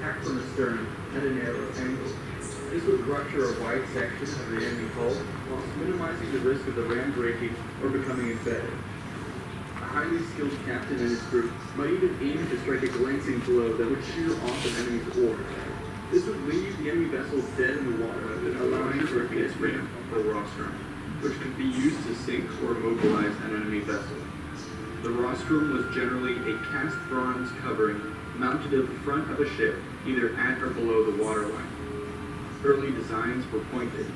attack from astern at a narrow angle. This would rupture a wide section of the enemy hull, whilst minimizing the risk of the ram breaking or becoming embedded. A highly skilled captain and his crew might even aim to strike a glancing blow that would shear off an enemy's oars. This would leave the enemy vessel dead in the water, allowing for its ram or rostrum, which could be used to sink or immobilize an enemy vessel. The rostrum was generally a cast bronze covering mounted at the front of a ship, either at or below the waterline. Early designs were pointed.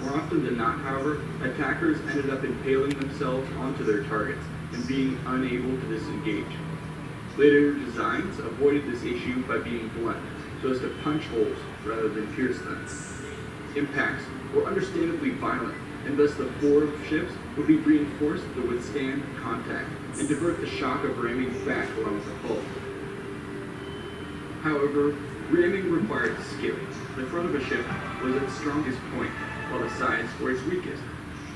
More often than not, however, attackers ended up impaling themselves onto their targets and being unable to disengage. Later designs avoided this issue by being blunt, so as to punch holes rather than pierce them. Impacts were understandably violent, and thus the fore of ships would be reinforced to withstand contact and divert the shock of ramming back along the hull. However, ramming required skill. The front of a ship was its strongest point, while the sides were its weakest.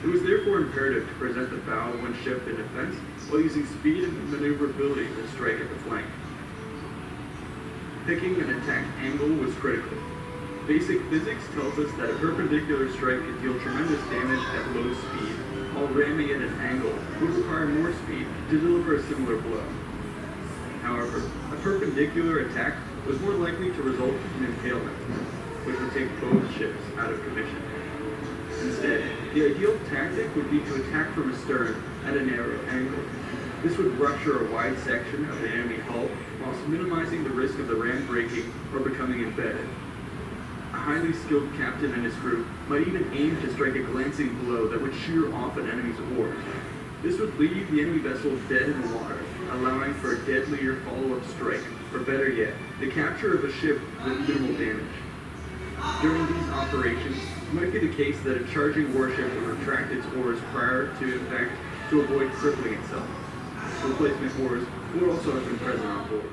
It was therefore imperative to present the bow of one ship in defense while using speed and maneuverability to strike at the flank. Picking an attack angle was critical. Basic physics tells us that a perpendicular strike can deal tremendous damage at low speed, while ramming at an angle would require more speed to deliver a similar blow. However, a perpendicular attack was more likely to result in impalement, which would take both ships out of commission. Instead, the ideal tactic would be to attack from astern at a narrow angle. This would rupture a wide section of the enemy hull, whilst minimizing the risk of the ram breaking or becoming embedded. A highly skilled captain and his crew might even aim to strike a glancing blow that would shear off an enemy's oars. This would leave the enemy vessel dead in the water, allowing for a deadlier follow-up strike, or better yet, the capture of a ship with minimal damage. During these operations, it might be the case that a charging warship would retract its oars prior to impact to avoid crippling itself. Replacement oars would also have been present on board.